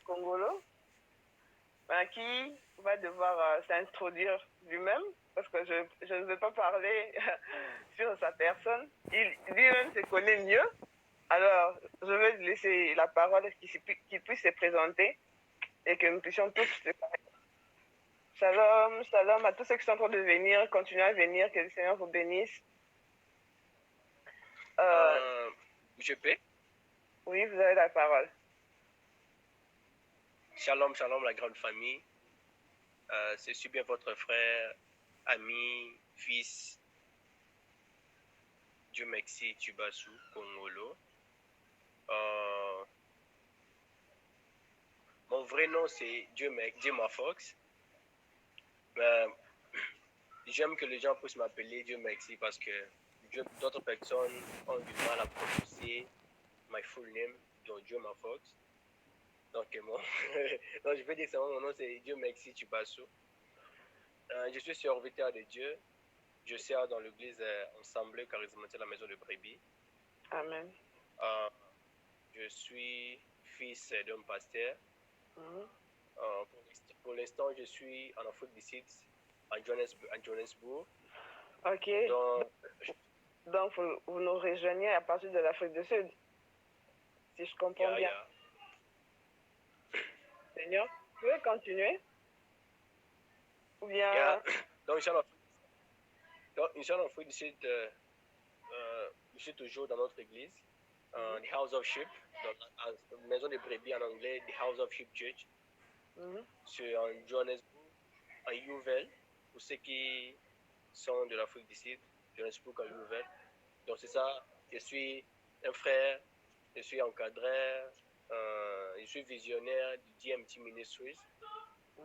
congolo, qui va devoir s'introduire lui-même, parce que je ne veux pas parler sur sa personne. Lui-même se connaît mieux. Alors, je vais lui laisser la parole, qu'il puisse se présenter et que nous puissions tous le connaître. Shalom, shalom à tous ceux qui sont en train de venir, continuez à venir, que le Seigneur vous bénisse. Je peux? Oui, vous avez la parole. Shalom, shalom la grande famille. C'est super votre frère, ami, fils, Dieu merci, Tubasu, Congolo. Mon vrai nom c'est Dieu Fox. J'aime que les gens puissent m'appeler Dieu merci parce que d'autres personnes ont du mal à prononcer my full name, donc Dieu Fox. Donc, donc je peux dire que mon nom c'est Dieu merci, Tubasu. Je suis serviteur de Dieu. Je sers dans l'église Ensemble charismatique la maison de Brebis. Amen. Je suis fils d'un pasteur. Pour l'instant, je suis en Afrique du Sud, à Johannesburg. Ok. Donc vous nous rejoignez à partir de l'Afrique du Sud, si je comprends bien. Seigneur, vous pouvez continuer? Ou bien... Donc, ici en Afrique du Sud, je suis toujours dans notre église, The House of Sheep, dans la maison de brebis en anglais, The House of Sheep Church. C'est en Johannesburg, en Youvel, pour ceux qui sont de l'Afrique du Sud, Johannesburg en Youvel. Donc c'est ça, je suis un frère, je suis encadreur, je suis visionnaire du DMT Ministries.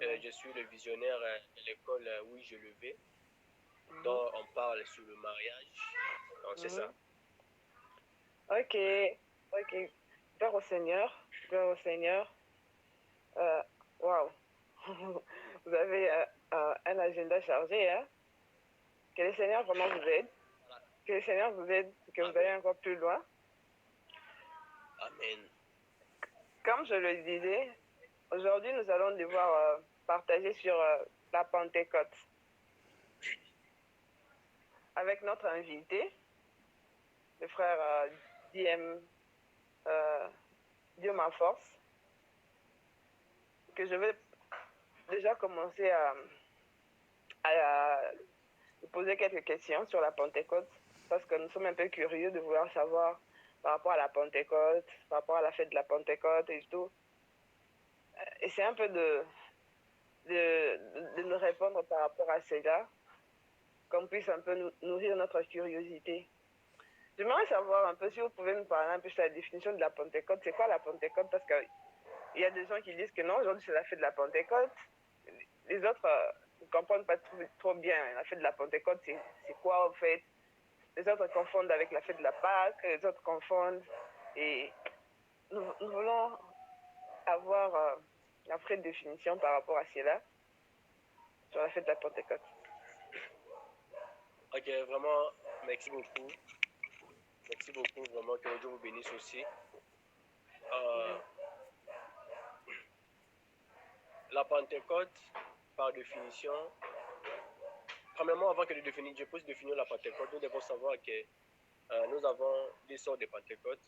Je suis le visionnaire de l'école Oui Je le vais, dont on parle sur le mariage. Donc c'est ça. Ok. Gloire au Seigneur. Waouh. Vous avez un agenda chargé, hein? Que le Seigneur vraiment vous aide. Que le Seigneur vous aide, que vous allez encore plus loin. Amen. Comme je le disais, aujourd'hui nous allons devoir partager sur la Pentecôte avec notre invité, le frère Dieu ma force, que je vais déjà commencer à poser quelques questions sur la Pentecôte, parce que nous sommes un peu curieux de vouloir savoir par rapport à la Pentecôte, par rapport à la fête de la Pentecôte et tout. Et c'est un peu de nous répondre par rapport à cela, qu'on puisse un peu nourrir notre curiosité. J'aimerais savoir un peu si vous pouvez nous parler un peu sur la définition de la Pentecôte. C'est quoi la Pentecôte? Parce qu'il y a des gens qui disent que non, aujourd'hui c'est la fête de la Pentecôte. Les autres ne comprennent pas trop bien la fête de la Pentecôte, c'est quoi en fait? Les autres confondent avec la fête de la Pâque, les autres confondent. Et nous voulons avoir la vraie définition par rapport à cela sur la fête de la Pentecôte. Ok, vraiment, merci beaucoup. Merci beaucoup, vraiment, que Dieu vous bénisse aussi. La Pentecôte, par définition, premièrement, avant que je puisse définir la Pentecôte, nous devons savoir que nous avons des sortes de Pentecôte,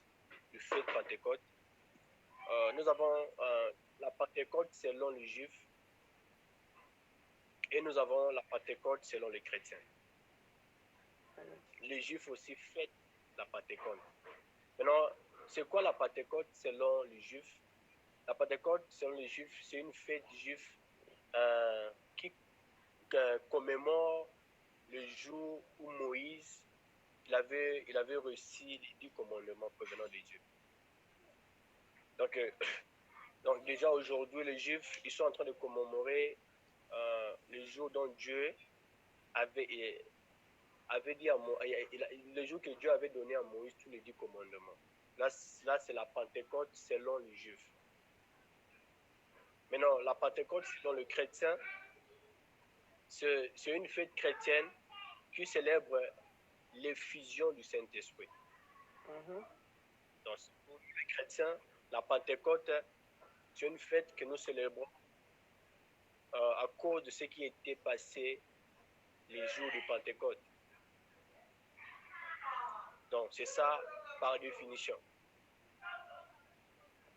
le fête Pentecôte. Nous avons la Pentecôte selon les Juifs et nous avons la Pentecôte selon les chrétiens. Les Juifs aussi fêtent la Pentecôte. Maintenant, c'est quoi la Pentecôte selon les Juifs? La Pentecôte selon les Juifs, c'est une fête juive qui commémore le jour où Moïse il avait reçu les 10 commandements provenant de Dieu. Donc déjà aujourd'hui, les Juifs, ils sont en train de commémorer le jour dont Dieu avait dit à Moïse, le jour que Dieu avait donné à Moïse tous les 10 commandements. Là c'est la Pentecôte selon les Juifs. Maintenant, la Pentecôte selon le chrétien, c'est une fête chrétienne qui célèbre l'effusion du Saint-Esprit. Donc, pour les chrétiens, la Pentecôte, C'est une fête que nous célébrons à cause de ce qui était passé les jours de Pentecôte. Donc, c'est ça par définition.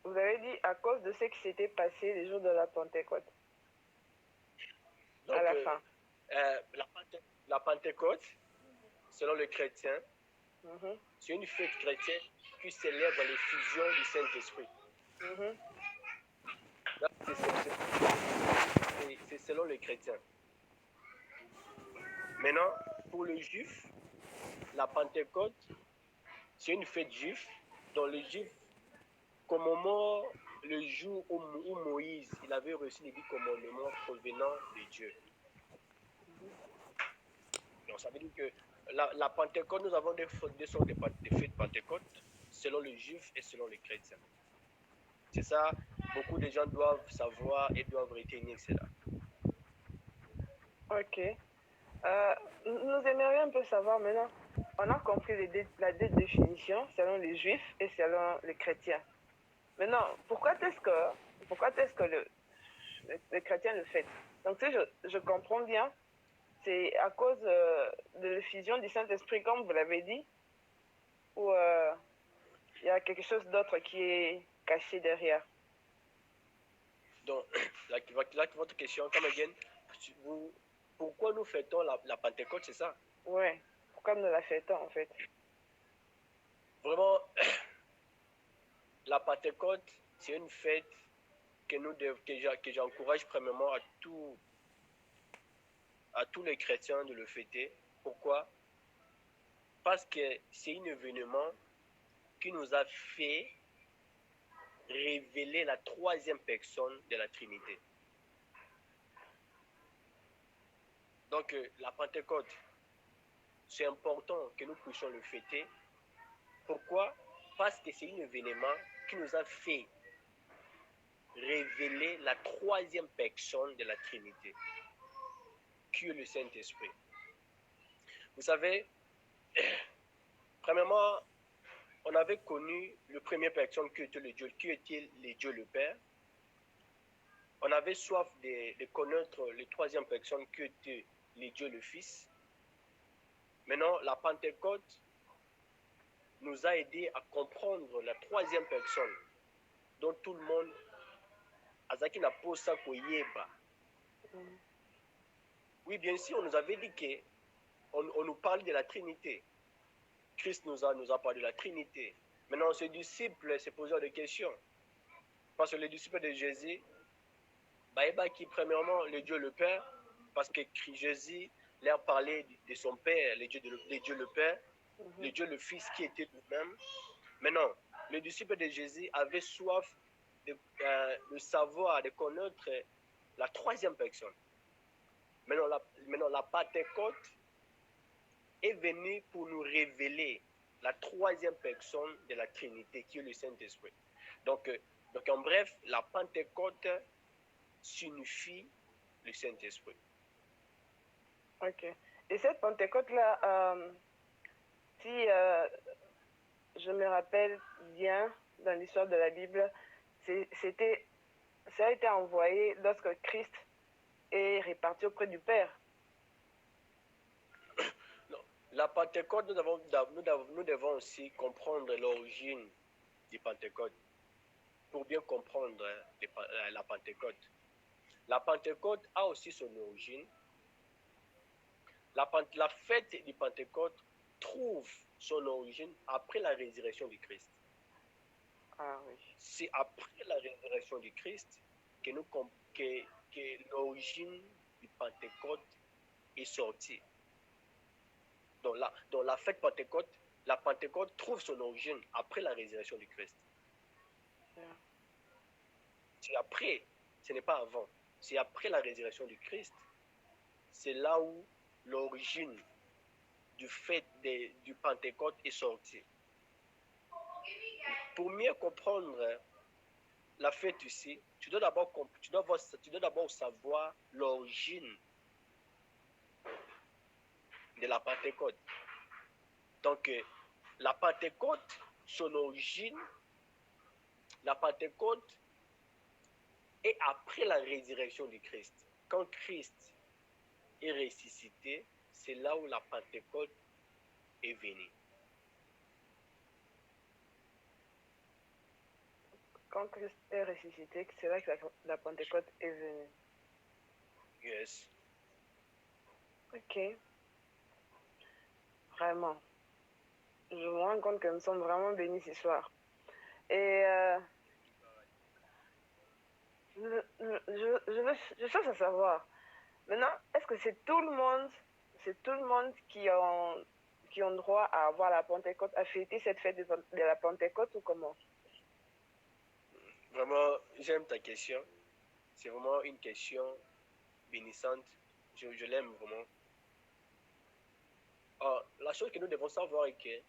Vous avez dit à cause de ce qui s'était passé les jours de la Pentecôte. Donc, à la fin. La Pentecôte, selon les chrétiens, Mhm. c'est une fête chrétienne qui célèbre l'effusion du Saint-Esprit. Mhm. C'est selon les chrétiens. Maintenant, pour les juifs, la Pentecôte, c'est une fête juive dont les juifs commémorent le jour où Moïse il avait reçu les 10 commandements provenant de Dieu. Donc, ça veut dire que la Pentecôte, nous avons des sortes de fêtes Pentecôte selon les juifs et selon les chrétiens. C'est ça, beaucoup de gens doivent savoir et doivent retenir cela. Ok. Nous aimerions un peu savoir maintenant, on a compris la définition selon les juifs et selon les chrétiens. Maintenant, pourquoi est-ce que le chrétien le fait? Donc, si je comprends bien, c'est à cause de l'effusion du Saint-Esprit, comme vous l'avez dit, ou il y a quelque chose d'autre qui est caché derrière? Donc, votre question, comme again, pourquoi nous fêtons la Pentecôte, c'est ça? Oui, pourquoi nous la fêtons en fait? Vraiment, la Pentecôte, c'est une fête que j'encourage premièrement à tous les chrétiens de le fêter. Pourquoi? Parce que c'est un événement qui nous a fait révéler la troisième personne de la Trinité. Donc, la Pentecôte, c'est important que nous puissions le fêter. Pourquoi? Parce que c'est un événement qui nous a fait révéler la troisième personne de la Trinité, qui est le Saint-Esprit. Vous savez, premièrement, on avait connu le premier personne qui était le Dieu le Père. On avait soif de connaître le troisième personne qui était le Dieu le Fils. Maintenant, la Pentecôte nous a aidé à comprendre la troisième personne dont tout le monde azaki na posa koyeba. Oui, bien sûr, on nous avait dit qu'on nous parle de la Trinité. Christ nous a parlé de la Trinité. Maintenant, ces disciples se posaient des questions. Parce que les disciples de Jésus, qui premièrement le Dieu le Père, parce que Jésus leur parlait de son Père, le Dieu le Père, le Dieu le Fils qui était lui-même. Maintenant, les disciples de Jésus avaient soif de savoir, de connaître la troisième personne. Maintenant, la Pentecôte est venue pour nous révéler la troisième personne de la Trinité, qui est le Saint-Esprit. Donc, en bref, la Pentecôte signifie le Saint-Esprit. Ok. Et cette Pentecôte-là, si je me rappelle bien dans l'histoire de la Bible, ça a été envoyé lorsque Christ est reparti auprès du Père. Non, la Pentecôte, nous devons aussi comprendre l'origine du Pentecôte pour bien comprendre la Pentecôte. La Pentecôte a aussi son origine. La fête du Pentecôte trouve son origine après la résurrection du Christ. Ah oui. C'est après la résurrection du Christ que l'origine du Pentecôte est sortie. Donc la fête Pentecôte, la Pentecôte trouve son origine après la résurrection du Christ. Yeah. C'est après, ce n'est pas avant. C'est après la résurrection du Christ. C'est là où l'origine du fête du Pentecôte est sortie. Pour mieux comprendre la fête ici, tu dois d'abord savoir l'origine de la Pentecôte. Donc, la Pentecôte, son origine, la Pentecôte Et après la résurrection du Christ, quand Christ est ressuscité, c'est là où la Pentecôte est venue. Quand Christ est ressuscité, c'est là que la Pentecôte est venue. Yes. Ok. Vraiment. Je me rends compte que nous sommes vraiment bénis ce soir. Et je cherche à savoir. Maintenant, est-ce que c'est tout le monde qui ont droit à avoir la Pentecôte, à fêter cette fête de la Pentecôte ou comment? Vraiment, j'aime ta question. C'est vraiment une question bénissante. Je l'aime vraiment. La chose que nous devons savoir est que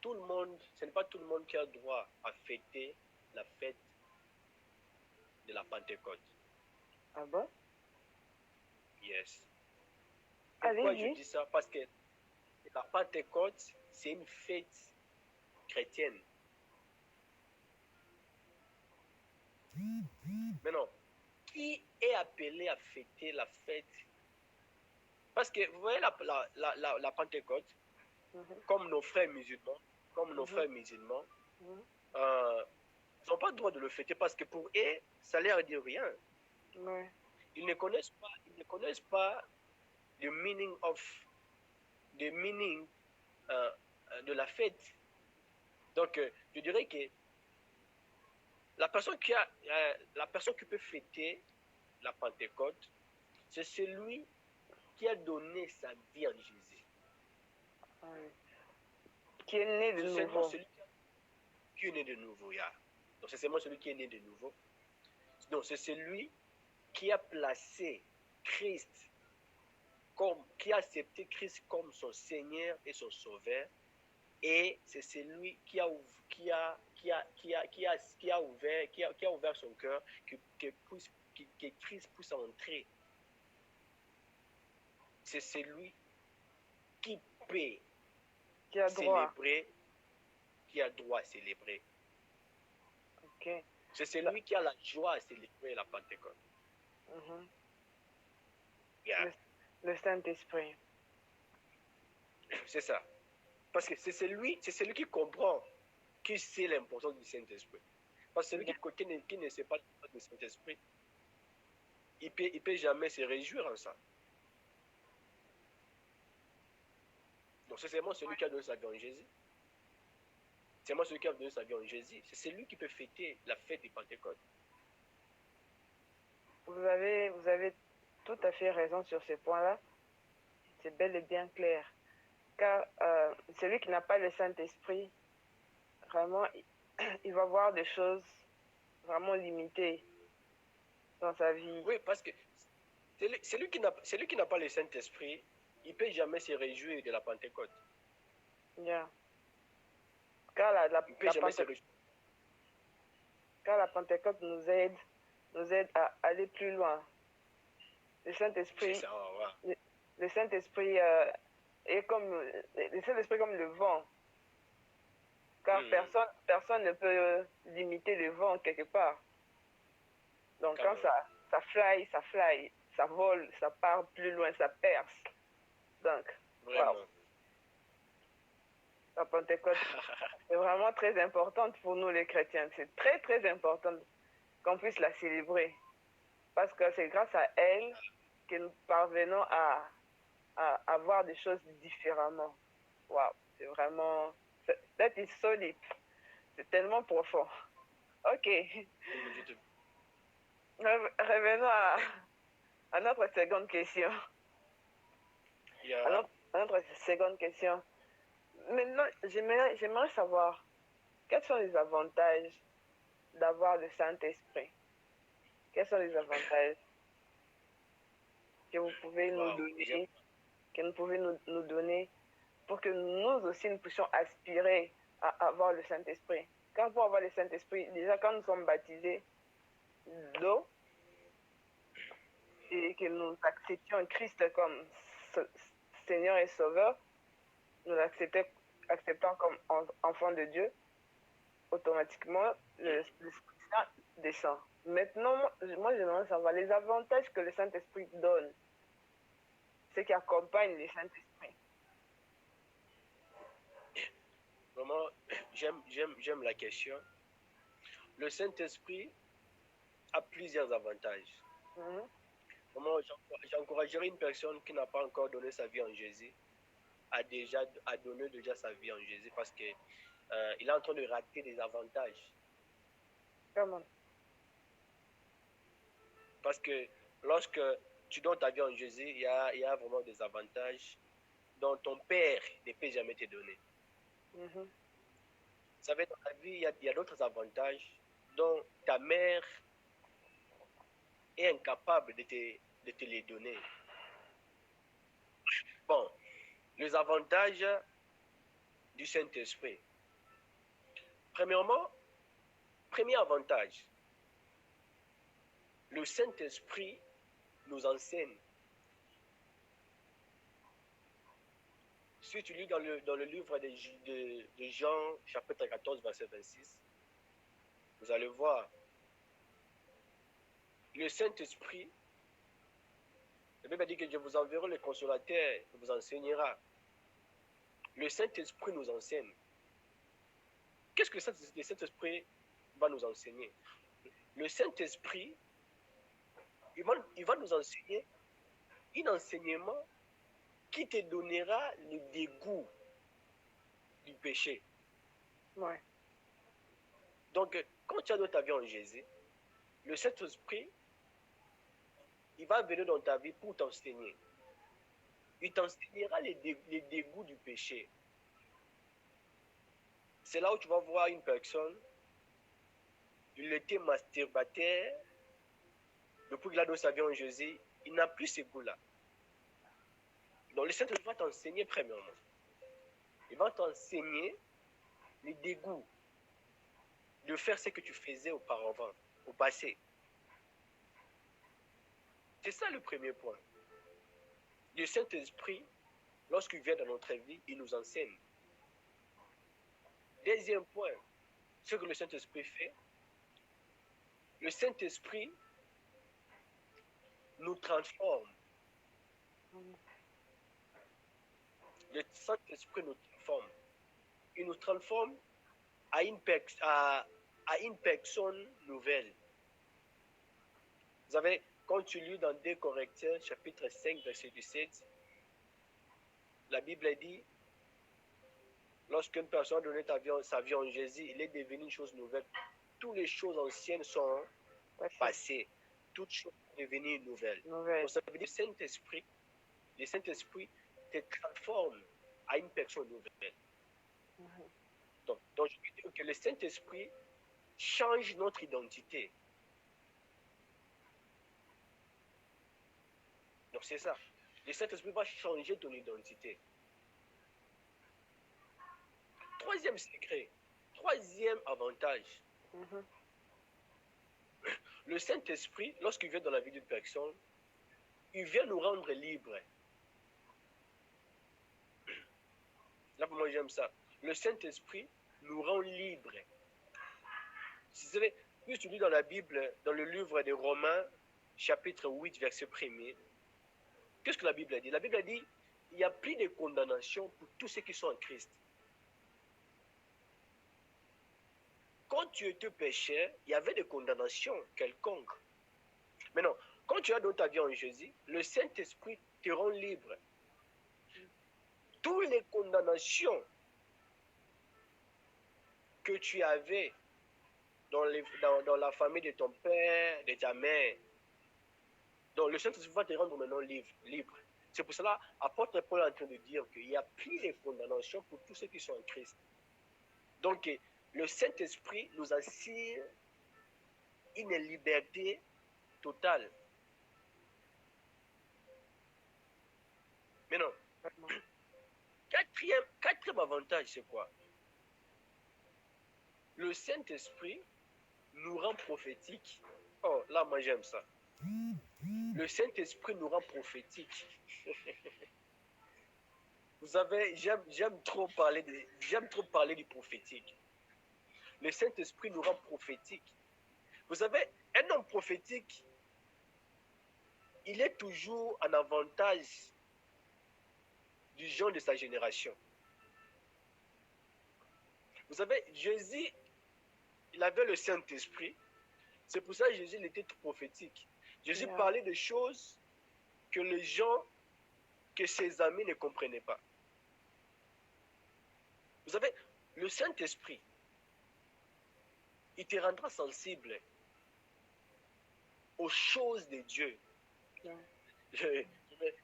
tout le monde, ce n'est pas tout le monde qui a droit à fêter la fête de la Pentecôte. Ah bon? Yes. Pourquoi je Allez-y. dis ça? Parce que la Pentecôte, c'est une fête chrétienne. Maintenant, qui est appelé à fêter la fête? Parce que vous voyez la Pentecôte, comme nos frères musulmans, ils n'ont pas le droit de le fêter parce que pour eux, ça leur dit rien. Ouais. Ils ne connaissent pas le meaning de la fête. Donc, je dirais que la personne qui peut fêter la Pentecôte, c'est celui qui a donné sa vie en Jésus. Ouais. Qui est né de nouveau. Celui qui est né de nouveau, yeah. Donc, c'est seulement celui qui est né de nouveau. Donc, c'est celui qui a placé Christ qui a accepté Christ comme son Seigneur et son Sauveur, et c'est celui qui a ouvert son cœur, que Christ puisse entrer. C'est celui qui peut célébrer, qui a droit à célébrer. Okay. C'est celui qui a la joie à célébrer la Pentecôte. Yeah. Le Saint-Esprit. C'est ça. Parce que c'est celui qui comprend, qui sait l'importance du Saint-Esprit. Parce que celui qui ne sait pas du Saint-Esprit, il peut jamais se réjouir en ça. Donc c'est seulement celui qui a donné sa vie en Jésus. C'est moi celui qui a donné sa vie en Jésus. C'est celui qui peut fêter la fête de Pentecôte. Vous avez tout à fait raison sur ce point-là. C'est bel et bien clair. Car celui qui n'a pas le Saint-Esprit, vraiment, il va voir des choses vraiment limitées dans sa vie. Oui, parce que celui qui n'a pas le Saint-Esprit, il ne peut jamais se réjouir de la Pentecôte. Yeah. Car la Pentecôte nous aide à aller plus loin. Le Saint-Esprit, le Saint-Esprit est comme le vent. Car personne ne peut limiter le vent quelque part. Donc quand ça fly, ça vole, ça part plus loin, ça perce. Donc, vraiment. Wow. La Pentecôte est vraiment très importante pour nous les chrétiens. C'est très très important qu'on puisse la célébrer. Parce que c'est grâce à elle que nous parvenons à voir des choses différemment. Wow, c'est vraiment... That is so deep. C'est tellement profond. Ok. Revenons à notre seconde question. Yeah. À notre seconde question. Maintenant, j'aimerais savoir quels sont les avantages d'avoir le Saint-Esprit. Quels sont les avantages que vous pouvez nous donner, pour que nous aussi nous puissions aspirer à avoir le Saint-Esprit. Car pour avoir le Saint-Esprit, déjà quand nous sommes baptisés d'eau et que nous acceptions Christ comme Seigneur et Sauveur, nous l'acceptons comme enfant de Dieu, automatiquement le Saint descend. Maintenant, moi j'aimerais savoir les avantages que le Saint-Esprit donne, ce qui accompagne le Saint-Esprit. Vraiment, j'aime la question. Le Saint-Esprit a plusieurs avantages. Vraiment, j'encouragerais une personne qui n'a pas encore donné sa vie en Jésus à donner déjà sa vie en Jésus parce que il est en train de rater des avantages. Comment? Parce que lorsque tu donnes ta vie en Jésus, il y a vraiment des avantages dont ton Père ne peut jamais te donner. Vous savez, dans la vie, il y a d'autres avantages dont ta mère est incapable de te les donner. Bon, les avantages du Saint-Esprit. Premièrement, premier avantage, le Saint-Esprit nous enseigne. Si tu lis dans le livre de Jean, chapitre 14, verset 26, vous allez voir, le Saint-Esprit, la Bible dit que je vous enverrai le consolateur qui vous enseignera. Le Saint-Esprit nous enseigne. Qu'est-ce que le Saint-Esprit va nous enseigner? Le Saint-Esprit, il va nous enseigner un enseignement qui te donnera le dégoût du péché. Ouais. Donc, quand tu as donné ta vie en Jésus, le Saint-Esprit, il va venir dans ta vie pour t'enseigner. Il t'enseignera les dégoûts du péché. C'est là où tu vas voir une personne, il était masturbateur, depuis qu'il a donné sa vie en Jésus, il n'a plus ce goût-là. Donc le Saint-Esprit va t'enseigner premièrement. Il va t'enseigner les dégoûts de faire ce que tu faisais auparavant, au passé. C'est ça le premier point. Le Saint-Esprit, lorsqu'il vient dans notre vie, il nous enseigne. Deuxième point, ce que le Saint-Esprit fait, le Saint-Esprit nous transforme. Le Saint-Esprit nous transforme. Il nous transforme à une personne nouvelle. Vous savez, quand tu lis dans 2 Corinthiens, chapitre 5, verset 17, la Bible dit, lorsqu'une personne a donné sa vie en Jésus, il est devenu une chose nouvelle. Toutes les choses anciennes sont passées. Toutes choses sont devenues nouvelles. Donc, ça veut dire que le Saint-Esprit te transforme à une personne nouvelle. Donc je veux dire que le Saint-Esprit change notre identité. Donc c'est ça. Le Saint-Esprit va changer ton identité. Troisième secret, troisième avantage. Le Saint-Esprit, lorsqu'il vient dans la vie d'une personne, il vient nous rendre libres. Là, pour moi, j'aime ça. Le Saint-Esprit nous rend libres. Si vous savez, puis tu lis dans la Bible, dans le livre des Romains, chapitre 8, verset 1er, qu'est-ce que la Bible a dit? La Bible a dit, il n'y a plus de condamnation pour tous ceux qui sont en Christ. Quand tu étais pécheur, il y avait des condamnations quelconques. Mais non, quand tu as donné ta vie en Jésus, le Saint-Esprit te rend libre. Toutes les condamnations que tu avais dans la famille de ton père, de ta mère, donc le Saint-Esprit va te rendre maintenant libre. C'est pour cela, apôtre Paul est en train de dire qu'il n'y a plus de condamnation pour tous ceux qui sont en Christ. Donc, le Saint-Esprit nous assure une liberté totale. Mais non. Quatrième avantage, c'est quoi? Le Saint-Esprit nous rend prophétique. Oh, là, moi, j'aime ça. Le Saint-Esprit nous rend prophétique. Vous savez, j'aime trop parler du prophétique. Le Saint-Esprit nous rend prophétique. Vous savez, Un homme prophétique, il est toujours en avantage du genre de sa génération. Vous savez, Jésus, il avait le Saint-Esprit. C'est pour ça que Jésus était prophétique. Jésus parlait de choses que les gens, que ses amis ne comprenaient pas. Vous savez, le Saint-Esprit, il te rendra sensible aux choses de Dieu.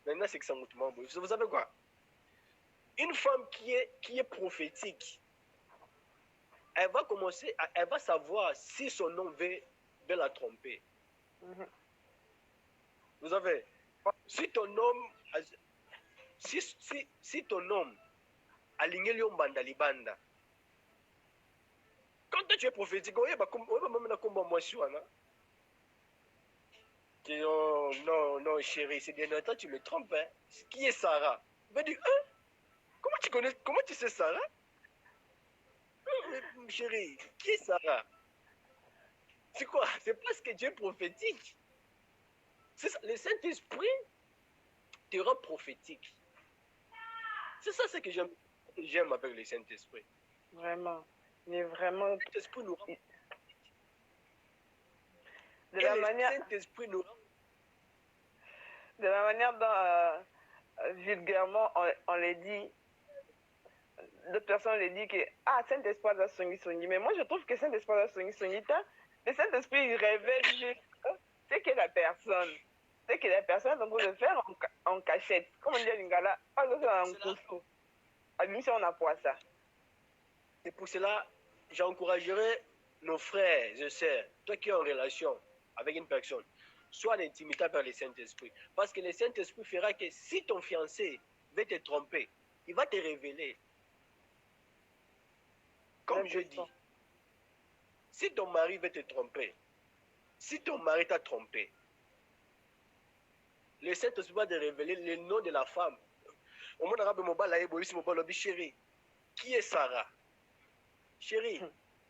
Maintenant, c'est que ça monte. Vous savez quoi? Une femme qui est prophétique, elle va commencer, elle va savoir si son homme veut la tromper. Vous savez, si ton homme, si ton homme aligné lion banda libanda, quand tu es prophétique, on va même combat moi sur non, non, chérie, c'est bien longtemps tu me trompes. Hein. Qui est Sarah? Il va dire, hein? Comment tu sais Sarah? Chérie, qui est Sarah? C'est quoi? C'est parce que Dieu est prophétique. C'est ça, le Saint-Esprit te rend prophétique. C'est ça ce que j'aime avec le Saint-Esprit. Vraiment. Mais vraiment. Le Saint-Esprit nous rend de la manière. Saint-Esprit nous rend. De la manière dont vulgairement on les dit, d'autres personnes les disent que Saint-Esprit a songi. Mais moi je trouve que Saint-Esprit a songi. Le Saint-Esprit il révèle juste ce que la personne est en train de faire en cachette. Comme on dit à Lingala, pas de ça en couscous. À l'émission on a pas ça. C'est pour cela j'encouragerais nos frères et sœurs, toi qui es en relation avec une personne, sois en intimité vers le Saint-Esprit. Parce que le Saint-Esprit fera que si ton fiancé veut te tromper, il va te révéler. Comme je dis, si ton mari veut te tromper, si ton mari t'a trompé, le Saint-Esprit va te révéler le nom de la femme. Au moins, chérie, qui est Sarah? Chérie,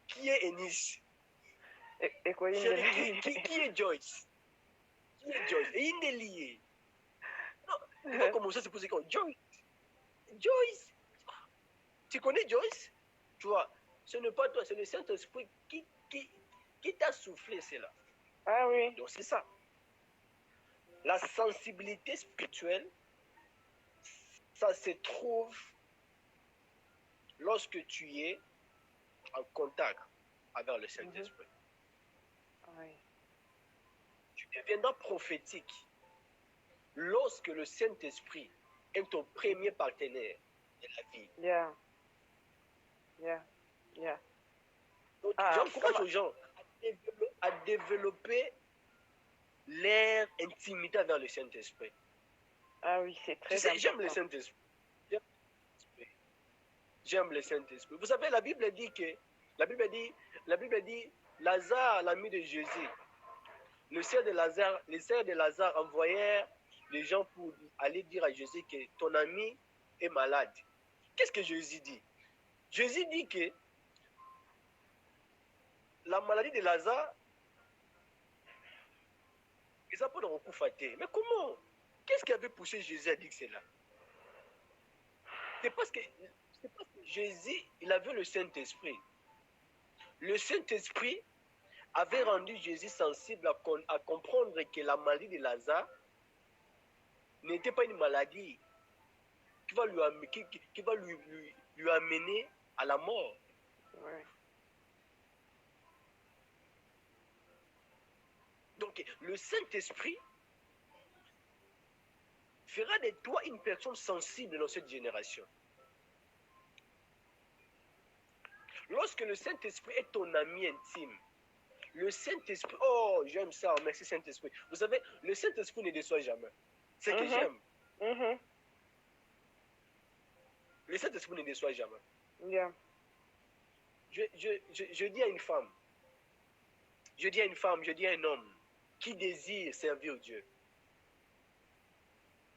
qui est Eunice? Chérie, qui est Joyce? Qui est Joyce? Et il est lié. Non, il va commencer à se poser comme Joyce. Joyce? Tu connais Joyce? Tu vois, ce n'est pas toi, c'est le Saint-Esprit qui t'a soufflé cela. Ah oui. Donc c'est ça. La sensibilité spirituelle, ça se trouve lorsque tu es en contact avec le Saint-Esprit. Oui. Tu deviendras prophétique lorsque le Saint-Esprit est ton premier partenaire de la vie. Donc, j'encourage aux gens à développer leur intimité avec le Saint-Esprit. Ah oui, c'est très important. J'aime le Saint-Esprit. J'aime le Saint-Esprit. Vous savez, la Bible dit, Lazare, l'ami de Jésus, les sœurs de Lazare envoyèrent les gens pour aller dire à Jésus que ton ami est malade. Qu'est-ce que Jésus dit? Jésus dit que la maladie de Lazare, ils n'ont pas de recours faté. Mais comment? Qu'est-ce qui avait poussé Jésus à dire cela? C'est parce que Jésus, il avait le Saint-Esprit. Le Saint-Esprit avait rendu Jésus sensible à comprendre que la maladie de Lazare n'était pas une maladie qui va lui amener à la mort. Ouais. Donc, le Saint-Esprit fera de toi une personne sensible dans cette génération. Lorsque le Saint-Esprit est ton ami intime, le Saint-Esprit, oh, j'aime ça, merci Saint-Esprit. Vous savez, le Saint-Esprit ne déçoit jamais. C'est que j'aime. Le Saint-Esprit ne déçoit jamais. Yeah. Je dis à une femme, je dis à un homme qui désire servir Dieu.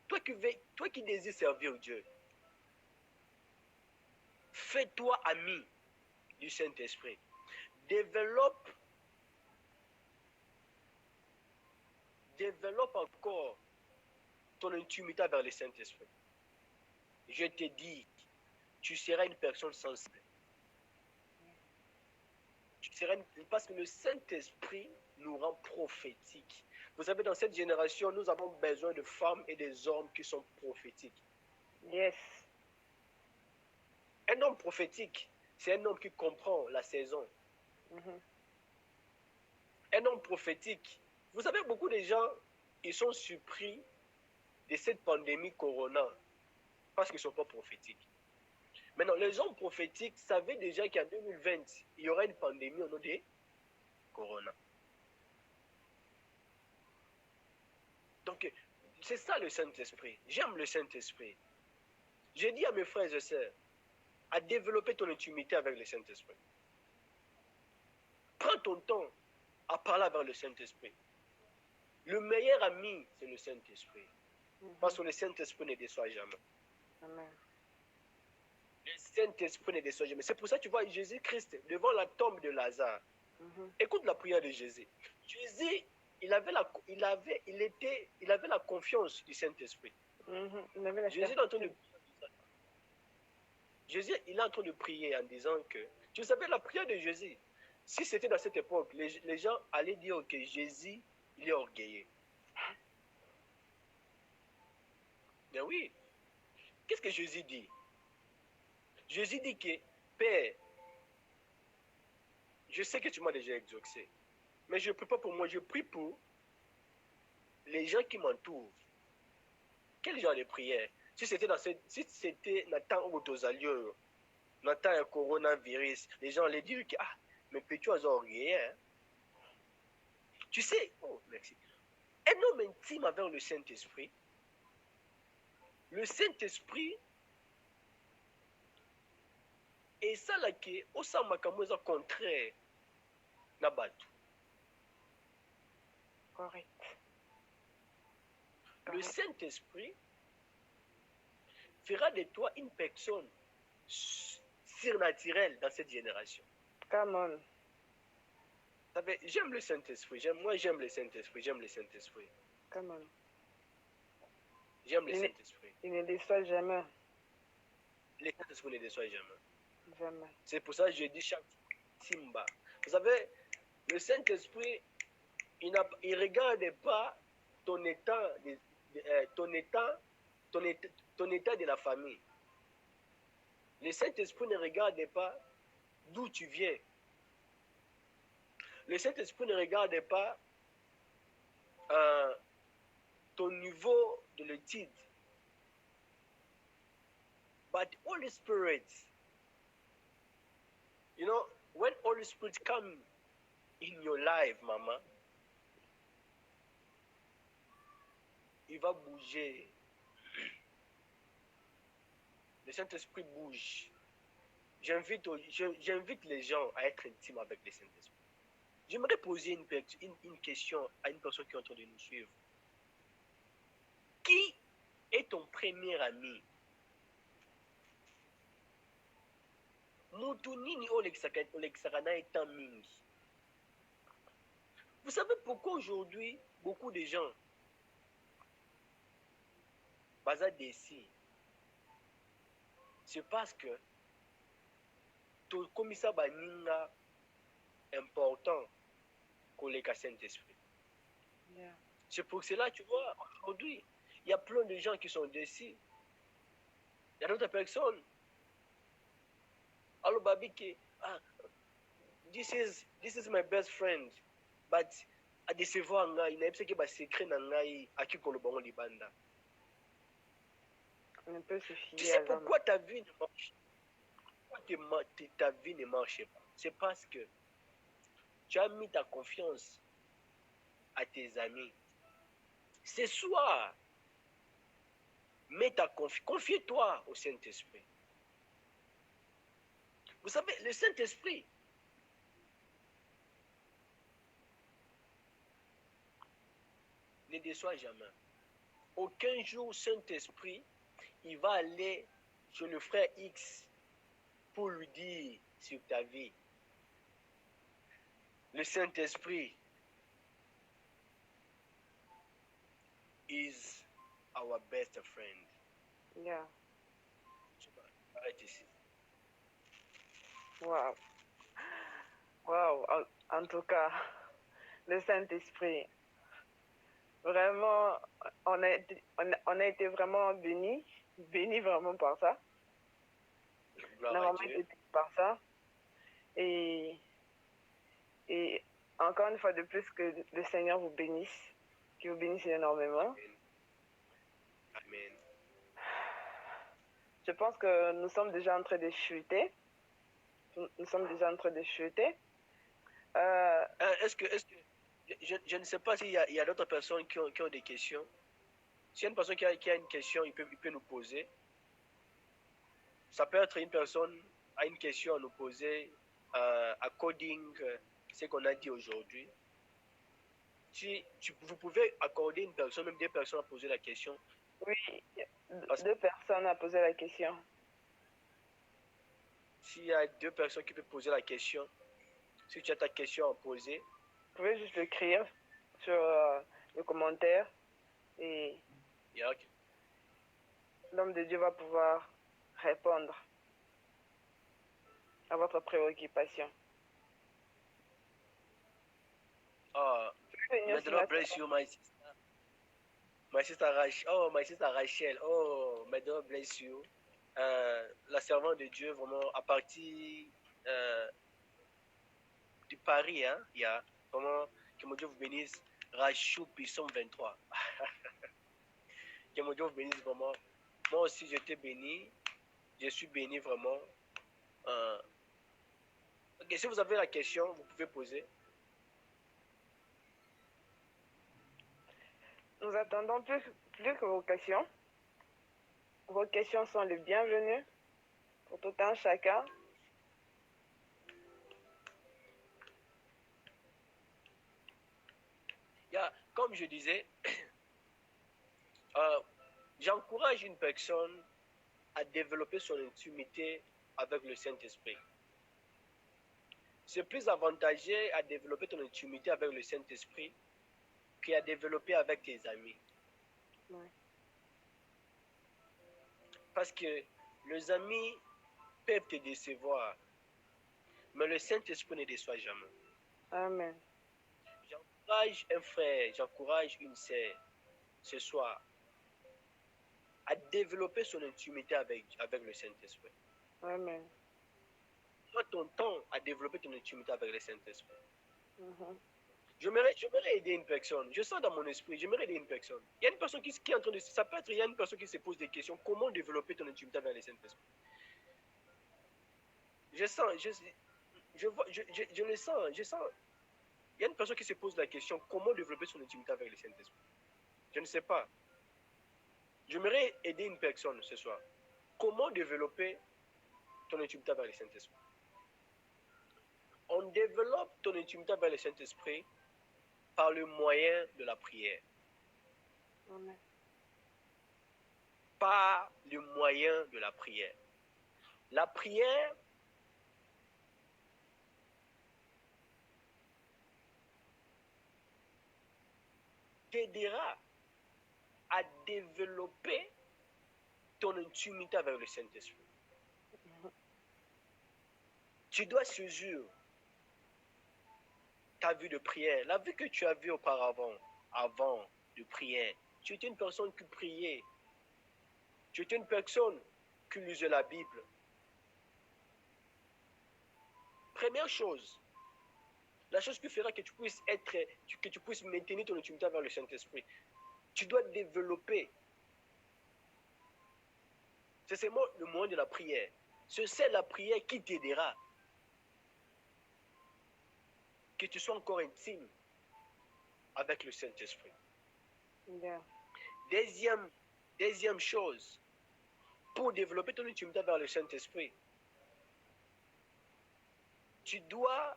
Toi qui désires servir Dieu, fais-toi ami du Saint-Esprit. Développe développe encore ton intimité vers le Saint-Esprit. Je te dis, tu seras une personne sensible. Parce que le Saint-Esprit nous rend prophétiques. Vous savez, dans cette génération, nous avons besoin de femmes et des hommes qui sont prophétiques. Yes. Un homme prophétique, c'est un homme qui comprend la saison. Un homme prophétique. Vous savez, beaucoup de gens, ils sont surpris de cette pandémie corona parce qu'ils ne sont pas prophétiques. Maintenant, les hommes prophétiques savaient déjà qu'en 2020, il y aura une pandémie au nom de corona. Donc, c'est ça le Saint-Esprit. J'aime le Saint-Esprit. J'ai dit à mes frères et sœurs, à développer ton intimité avec le Saint-Esprit. Prends ton temps à parler avec le Saint-Esprit. Le meilleur ami, c'est le Saint-Esprit. Parce que le Saint-Esprit ne déçoit jamais. Amen. Le Saint-Esprit ne déçoit jamais. C'est pour ça que tu vois Jésus-Christ devant la tombe de Lazare. Écoute la prière de Jésus. Jésus, il avait la confiance du Saint-Esprit. Jésus est en train de prier en disant que, tu savais la prière de Jésus, si c'était dans cette époque, les gens allaient dire que Jésus, il est orgueilleux. Mais oui, qu'est-ce que Jésus dit? Jésus dit que, Père, je sais que tu m'as déjà exaucé, mais je ne prie pas pour moi, je prie pour les gens qui m'entourent. Quel genre de prière? Si c'était dans temps où tu as lieu, dans un coronavirus, les gens allaient dire que, mais peux-tu as orgueilleux, hein? Tu sais, oh, merci. Un homme intime avec le Saint-Esprit, le Saint-Esprit, et ça là qui est au Samakamoza contraire, Nabatu. Correct. Le Saint-Esprit fera de toi une personne surnaturelle dans cette génération. Come on. J'aime le Saint-Esprit. Moi, j'aime le Saint-Esprit. J'aime le Saint-Esprit. Come on. J'aime le Saint-Esprit. Il ne déçoit jamais. Le Saint-Esprit ne déçoit jamais. Jamais. C'est pour ça que je dis chaque fois, Simba. Vous savez, le Saint-Esprit, il ne regarde pas ton état de la famille. Le Saint-Esprit ne regarde pas d'où tu viens. Le Saint-Esprit ne regarde pas ton niveau de l'étude. But Holy Spirit, you know, when Holy Spirit comes in your life, maman, il va bouger. Le Saint-Esprit bouge. J'invite les gens à être intimes avec le Saint-Esprit. J'aimerais poser une question à une personne qui est en train de nous suivre. Qui est ton premier ami? Vous savez pourquoi aujourd'hui, beaucoup de gens basent d'ici? C'est parce que ton commissaire baninga important qu'on les Saint-Esprit. Yeah. C'est pour cela, tu vois, aujourd'hui, il y a plein de gens qui sont déçus. Il y a d'autres personnes. Alors, Babi, this is my best friend, but à décevoir, il n'y a pas de secret à qui qu'on le bon libanda. On peut se fier. Tu sais pourquoi ta vie ne marche pas? Pourquoi ta vie ne marche pas? C'est parce que tu as mis ta confiance à tes amis. Ce soir, confie-toi au Saint-Esprit. Vous savez, le Saint-Esprit, ne déçoit jamais. Aucun jour, Saint-Esprit, il va aller chez le frère X pour lui dire sur ta vie. Le Saint-Esprit our best friend. Yeah. Je m'arrête ici. Wow. Wow. En tout cas, le Saint-Esprit, vraiment, on a été vraiment bénis vraiment par ça. On a Gloire à vraiment Dieu. été bénis par ça. Et encore une fois de plus, que le Seigneur vous bénisse, qu'il vous bénisse énormément. Amen. Amen. Je pense que nous sommes déjà en train de chuter. Nous sommes déjà en train de chuter. Est-ce que je ne sais pas s'il y a d'autres personnes qui ont des questions. S'il y a une personne qui a une question, il peut nous poser. Ça peut être une personne a une question à nous poser according ce qu'on a dit aujourd'hui. Si vous pouvez accorder une personne, même deux personnes à poser la question. Oui, deux personnes à poser la question. S'il y a deux personnes qui peuvent poser la question, si tu as ta question à poser, vous pouvez juste l'écrire sur le commentaire et yeah, okay. L'homme de Dieu va pouvoir répondre à votre préoccupation. May the Lord bless you, my sister. My sister Rachel. Oh, my sister Rachel. Oh, may the Lord bless you. La servante de Dieu, vraiment, à partir du Paris, hein, il y a vraiment, que mon Dieu vous bénisse, Rachou Puissant 23. Que mon Dieu vous bénisse vraiment. Moi aussi, j'étais béni. Je suis béni vraiment. Ok, si vous avez la question, vous pouvez poser. Nous attendons plus que vos questions. Vos questions sont les bienvenues pour tout un chacun. Comme je disais, j'encourage une personne à développer son intimité avec le Saint-Esprit. C'est plus avantageux à développer ton intimité avec le Saint-Esprit qu'à développer avec tes amis. Ouais. Parce que les amis peuvent te décevoir, mais le Saint-Esprit ne déçoit jamais. Amen. J'encourage un frère, j'encourage une sœur ce soir à développer son intimité avec le Saint-Esprit. Amen. Prends ton temps à développer ton intimité avec le Saint-Esprit. Mm-hmm. J'aimerais aider une personne. Je sens dans mon esprit, j'aimerais aider une personne. Il y a une personne qui est en train de... Ça peut être, il y a une personne qui se pose des questions. Comment développer ton intimité avec le Saint-Esprit? Je le sens. Il y a une personne qui se pose la question, comment développer son intimité avec le Saint-Esprit? Je ne sais pas. J'aimerais aider une personne ce soir. Comment développer ton intimité avec le Saint-Esprit? On développe ton intimité avec le Saint-Esprit par le moyen de la prière. Amen. Par le moyen de la prière. La prière t'aidera à développer ton intimité avec le Saint-Esprit. Tu dois saisir ta vie de prière, la vie que tu as vue auparavant, avant de prière. Tu étais une personne qui priait. Tu étais une personne qui lisait la Bible. Première chose, la chose qui fera que tu puisses maintenir ton intimité avec le Saint-Esprit, tu dois développer. C'est seulement le moyen de la prière. C'est la prière qui t'aidera. Que tu sois encore intime avec le Saint-Esprit. Yeah. Deuxième chose, pour développer ton intimité vers le Saint-Esprit, tu dois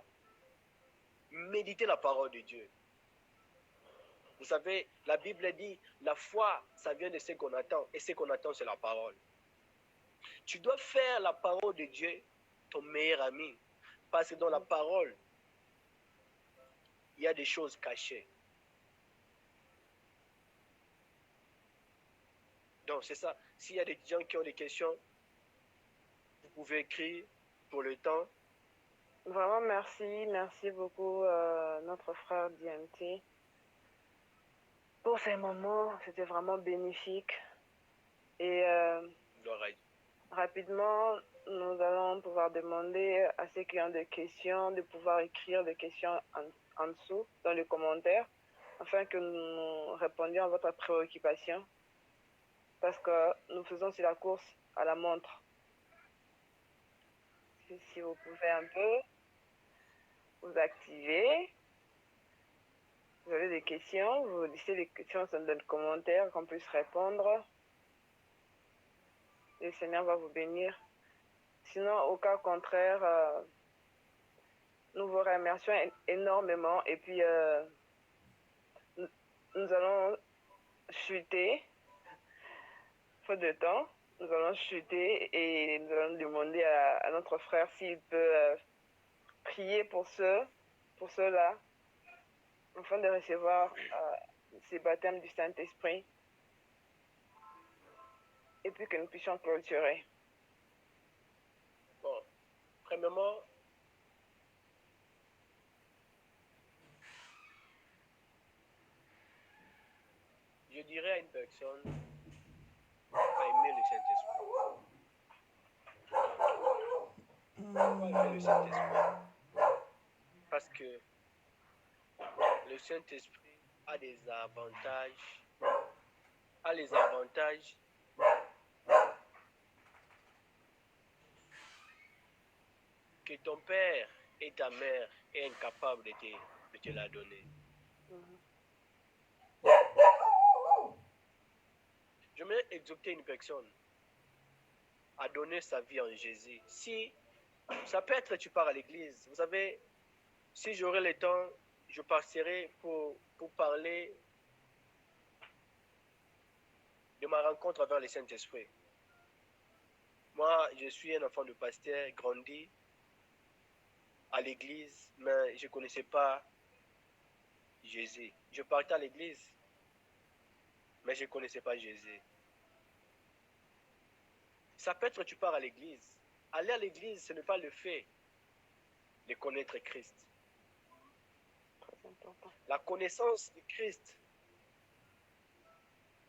méditer la parole de Dieu. Vous savez, la Bible dit, la foi, ça vient de ce qu'on attend, et ce qu'on attend, c'est la parole. Tu dois faire la parole de Dieu ton meilleur ami, parce que dans la parole, il y a des choses cachées. Donc, c'est ça. S'il y a des étudiants qui ont des questions, vous pouvez écrire pour le temps. Vraiment, merci beaucoup, notre frère DMT. Pour ces moments, c'était vraiment bénéfique. Et rapidement, nous allons pouvoir demander à ceux qui ont des questions de pouvoir écrire des questions en dessous, dans les commentaires, afin que nous répondions à votre préoccupation. Parce que nous faisons aussi la course à la montre. Si vous pouvez un peu vous activer. Vous avez des questions, vous laissez les questions dans les commentaires, qu'on puisse répondre. Le Seigneur va vous bénir. Sinon, au cas contraire, nous vous remercions énormément. Et puis, nous allons chuter, faute de temps, nous allons chuter et nous allons demander à notre frère s'il peut prier pour ceux-là, afin de recevoir ces baptêmes du Saint-Esprit. Et puis que nous puissions clôturer. Bon, premièrement, je dirais à une personne à aimer le Saint-Esprit. Pourquoi aimer le Saint-Esprit? Parce que le Saint-Esprit a des avantages, que ton père et ta mère est incapable de te la donner. J'aimerais exhorter une personne à donner sa vie en Jésus. Si ça peut être tu pars à l'église, vous savez, si j'aurai le temps, je partirai pour parler de ma rencontre avec le Saint-Esprit. Moi, je suis un enfant de pasteur, grandi à l'église, mais je ne connaissais pas Jésus. Je partais à l'église, mais je ne connaissais pas Jésus. Ça peut être tu pars à l'église. Aller à l'église, ce n'est pas le fait de connaître Christ. La connaissance de Christ,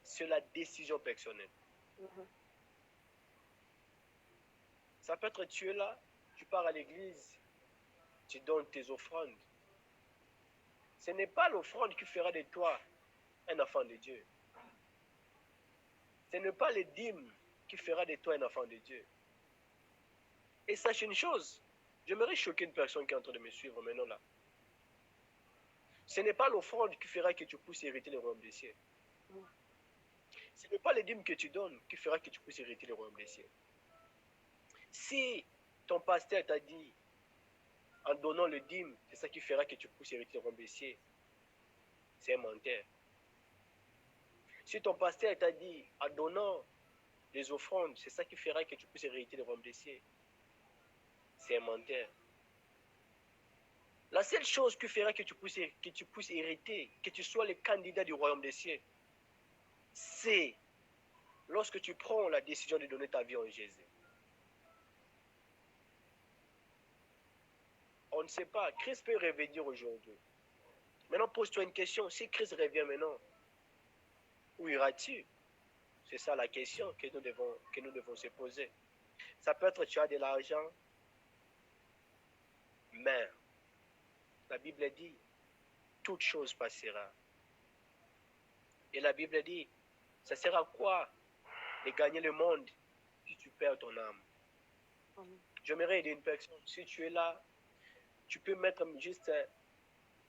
c'est la décision personnelle. Ça peut être tu es là, tu pars à l'église, tu donnes tes offrandes. Ce n'est pas l'offrande qui fera de toi un enfant de Dieu. Ce n'est pas les dîmes qui fera de toi un enfant de Dieu. Et sache une chose, j'aimerais choquer une personne qui est en train de me suivre maintenant là. Ce n'est pas l'offrande qui fera que tu puisses hériter le royaume des cieux. Ce n'est pas les dîmes que tu donnes qui fera que tu puisses hériter le royaume des cieux. Si ton pasteur t'a dit, en donnant le dîme, c'est ça qui fera que tu puisses hériter le royaume des cieux, c'est un menteur. Si ton pasteur t'a dit, en donnant les offrandes, c'est ça qui fera que tu puisses hériter le royaume des cieux, c'est un menteur. La seule chose qui fera que tu puisses hériter, que tu sois le candidat du royaume des cieux, c'est lorsque tu prends la décision de donner ta vie en Jésus. On ne sait pas, Christ peut revenir aujourd'hui. Maintenant, pose-toi une question, si Christ revient maintenant, où iras-tu? C'est ça la question que nous devons se poser. Ça peut être tu as de l'argent, mais la Bible dit, toute chose passera. Et la Bible dit, ça sert à quoi de gagner le monde si tu perds ton âme? J'aimerais aider une personne, si tu es là, tu peux mettre juste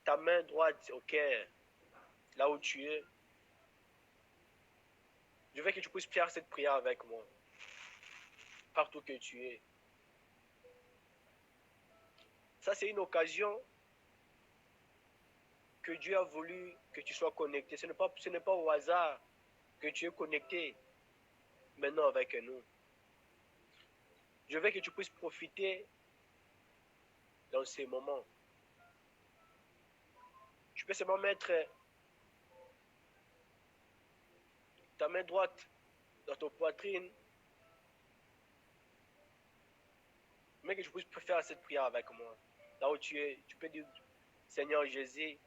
ta main droite au cœur, là où tu es. Je veux que tu puisses faire cette prière avec moi, partout que tu es. Ça, c'est une occasion que Dieu a voulu que tu sois connecté. Ce n'est pas au hasard que tu es connecté maintenant avec nous. Je veux que tu puisses profiter dans ces moments. Tu peux seulement mettre ta main droite dans ton poitrine, mais que tu puisses faire cette prière avec moi. Là où tu es, tu peux dire, Seigneur Jésus,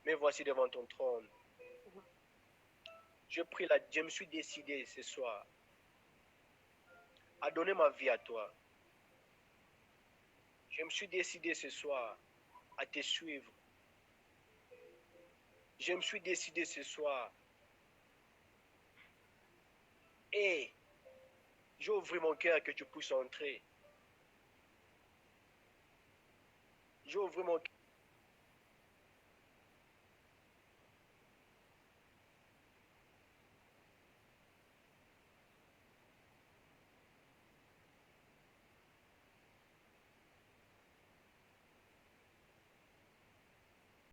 me voici devant ton trône. Je me suis décidé ce soir à donner ma vie à toi. Je me suis décidé ce soir à te suivre. Je me suis décidé ce soir et j'ai ouvert mon cœur que tu puisses entrer. J'ai ouvert mon cœur